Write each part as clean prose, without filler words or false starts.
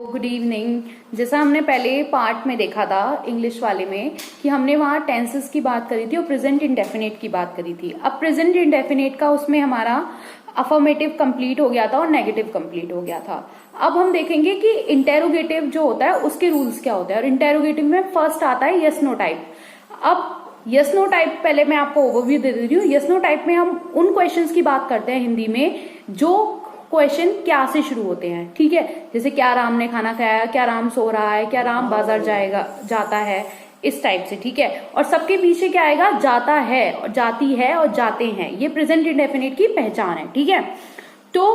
Good evening. जैसा हमने पहले पार्ट में देखा था इंग्लिश वाले में कि हमने वहाँ टेंसेस की बात करी थी और प्रेजेंट इंडेफिनिट की बात करी थी। अब प्रेजेंट इंडेफिनिट का उसमें हमारा अफर्मेटिव कंप्लीट हो गया था और नेगेटिव कंप्लीट हो गया था। अब हम देखेंगे कि इंटेरोगेटिव जो होता है उसके रूल्स क्या होते हैं। और इंटेरोगेटिव में फर्स्ट आता है यस नो टाइप। अब यस नो टाइप पहले मैं आपको ओवरव्यू दे देती हूँ। यस नो टाइप में हम उन क्वेश्चंस की बात करते हैं हिंदी में जो क्वेश्चन क्या से शुरू होते हैं, ठीक है। जैसे क्या राम ने खाना खाया, क्या राम सो रहा है, क्या राम बाजार जाता है, इस टाइप से, ठीक है। और सबके पीछे क्या आएगा, जाता है और जाती है और जाते हैं। ये प्रेजेंट इंडेफिनिट की पहचान है, ठीक है। तो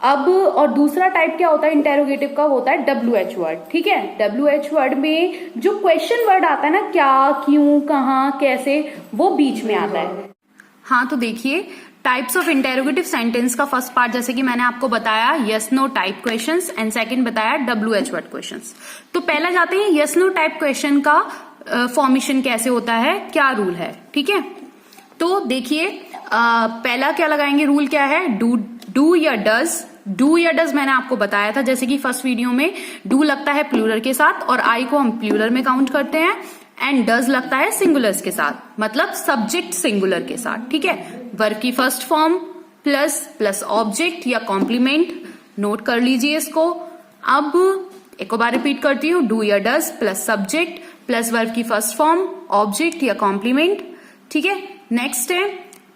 अब और दूसरा टाइप क्या होता है इंटेरोगेटिव का, होता है WH वर्ड, ठीक है। WH वर्ड में जो क्वेश्चन वर्ड आता है ना, क्या, क्यों, कहाँ, कैसे, वो बीच में आता है। हाँ, तो देखिए टाइप्स ऑफ इंटेरोगेटिव सेंटेंस का फर्स्ट पार्ट जैसे कि मैंने आपको बताया yes no type questions and second बताया WH वर्ड क्वेश्चंस। तो पहला जाते हैं यस नो टाइप क्वेश्चन का फॉर्मेशन कैसे होता है, क्या रूल है, ठीक है। तो देखिए पहला क्या लगाएंगे, रूल क्या है, डू या डज। डू या डज मैंने आपको बताया था, जैसे कि फर्स्ट वीडियो में डू लगता है प्लूरल के साथ और आई को हम प्लूरल में काउंट करते हैं, एंड डज लगता है सिंगुलर्स के साथ, मतलब सब्जेक्ट सिंगुलर के साथ, ठीक है। वर्ब की फर्स्ट फॉर्म प्लस ऑब्जेक्ट या कॉम्प्लीमेंट, नोट कर लीजिए इसको। अब एक बार रिपीट करती हूँ, डू या does plus subject plus verb की फर्स्ट फॉर्म, ऑब्जेक्ट या कॉम्प्लीमेंट, ठीक है। नेक्स्ट है,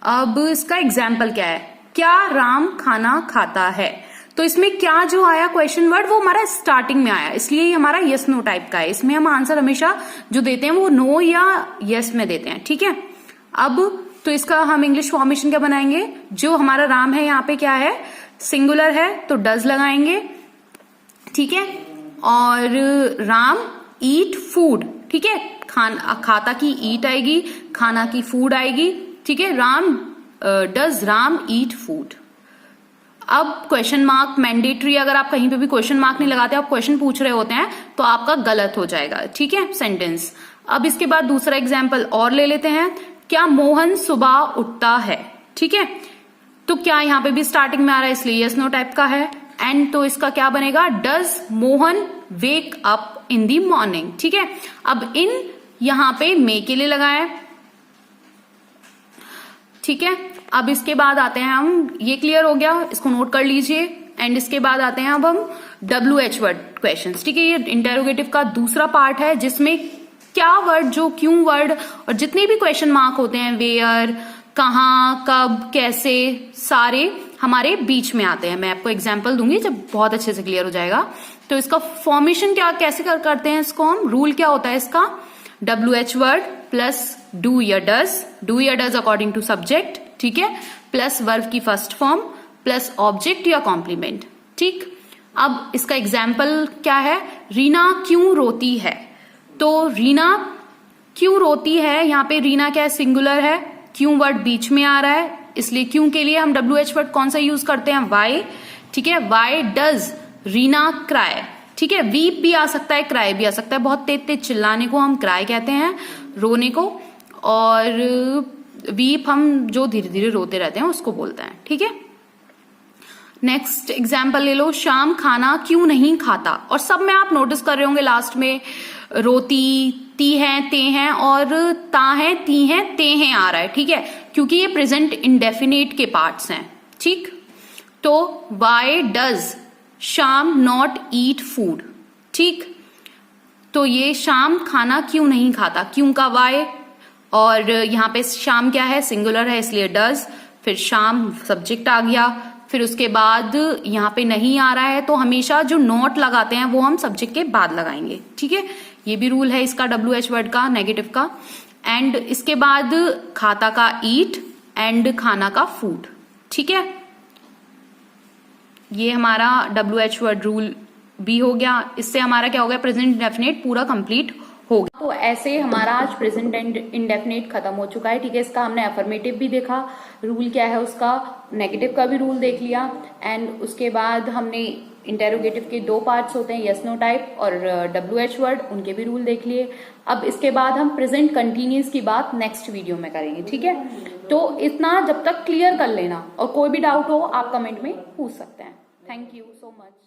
अब इसका एग्जाम्पल क्या है, क्या राम खाना खाता है। तो इसमें क्या जो आया क्वेश्चन वर्ड वो हमारा स्टार्टिंग में आया, इसलिए ये हमारा यस नो टाइप का है। इसमें हम आंसर हमेशा जो देते हैं वो नो या यस में देते हैं, ठीक है। अब तो इसका हम इंग्लिश फॉर्मेशन क्या बनाएंगे, जो हमारा राम है यहाँ पे क्या है, सिंगुलर है तो डज लगाएंगे, ठीक है। और राम ईट फूड, ठीक है, खाता की ईट आएगी, खाना की फूड आएगी, ठीक है। Does Ram eat food. अब क्वेश्चन मार्क मैंडेटरी, अगर आप कहीं पे भी क्वेश्चन मार्क नहीं लगाते, आप क्वेश्चन पूछ रहे होते हैं तो आपका गलत हो जाएगा, ठीक है, सेंटेंस। अब इसके बाद दूसरा एग्जाम्पल और ले लेते हैं, क्या मोहन सुबह उठता है, ठीक है। तो क्या यहाँ पे भी स्टार्टिंग में आ रहा है, इसलिए यस नो टाइप का है। एंड तो इसका क्या बनेगा, does Mohan wake up in the morning, ठीक है। अब इन यहाँ पे मे के लिए लगाए, ठीक है। अब इसके बाद आते हैं हम, ये क्लियर हो गया, इसको नोट कर लीजिए। एंड इसके बाद आते हैं अब हम WH वर्ड क्वेश्चंस, ठीक है। ये इंटेरोगेटिव का दूसरा पार्ट है जिसमें क्या वर्ड, जो क्यों वर्ड और जितने भी क्वेश्चन मार्क होते हैं, वेयर, कहाँ, कब, कैसे, सारे हमारे बीच में आते हैं। मैं आपको एग्जाम्पल दूंगी जब बहुत अच्छे से क्लियर हो जाएगा। तो इसका फॉर्मेशन क्या कैसे करते हैं इसको हम, रूल क्या होता है इसका, WH वर्ड प्लस डू या डज अकॉर्डिंग टू सब्जेक्ट, ठीक है, प्लस वर्ब की फर्स्ट फॉर्म प्लस ऑब्जेक्ट या कॉम्प्लीमेंट, ठीक। अब इसका एग्जाम्पल क्या है, रीना क्यों रोती है। तो रीना क्यों रोती है, यहाँ पे रीना क्या है, सिंगुलर है, क्यों वर्ड बीच में आ रहा है, इसलिए क्यों के लिए हम WH वर्ड कौन सा यूज करते हैं, वाई, ठीक है। वाई डज रीना क्राई, ठीक है। वीप भी आ सकता है, क्राई भी आ सकता है, बहुत तेज तेज चिल्लाने को हम क्राई कहते हैं, रोने को, और वीप हम जो धीरे धीरे रोते रहते हैं उसको बोलते हैं, ठीक है। नेक्स्ट एग्जाम्पल ले लो, शाम खाना क्यों नहीं खाता। और सब में आप नोटिस कर रहे होंगे लास्ट में रोती, ती हैं, ते हैं, और ता है, ती हैं, ते हैं आ रहा है, ठीक है, क्योंकि ये प्रेजेंट इंडेफिनेट के पार्ट्स हैं, ठीक। तो वाई डज शाम नॉट ईट फूड, ठीक। तो ये शाम खाना क्यों नहीं खाता, क्यों का वाई, और यहाँ पे शाम क्या है, सिंगुलर है, इसलिए डज, फिर शाम सब्जेक्ट आ गया, फिर उसके बाद यहाँ पे नहीं आ रहा है तो हमेशा जो नॉट लगाते हैं वो हम सब्जेक्ट के बाद लगाएंगे, ठीक है। ये भी रूल है इसका WH वर्ड का, नेगेटिव का। एंड इसके बाद खाता का ईट एंड खाना का फूड, ठीक है। ये हमारा WH वर्ड रूल भी हो गया। इससे हमारा क्या हो गया, प्रेजेंट इंडेफिनिट पूरा कंप्लीट होगा। तो ऐसे हमारा आज प्रेजेंट इंडेफिनिट खत्म हो चुका है, ठीक है। इसका हमने अफर्मेटिव भी देखा, रूल क्या है उसका, नेगेटिव का भी रूल देख लिया, एंड उसके बाद हमने इंटेरोगेटिव के दो पार्ट्स होते हैं, यस नो टाइप और WH वर्ड, उनके भी रूल देख लिए। अब इसके बाद हम प्रेजेंट कंटिन्यूस की बात नेक्स्ट वीडियो में करेंगे, ठीक है। तो इतना जब तक क्लियर कर लेना, और कोई भी डाउट हो आप कमेंट में पूछ सकते हैं। Thank you so much.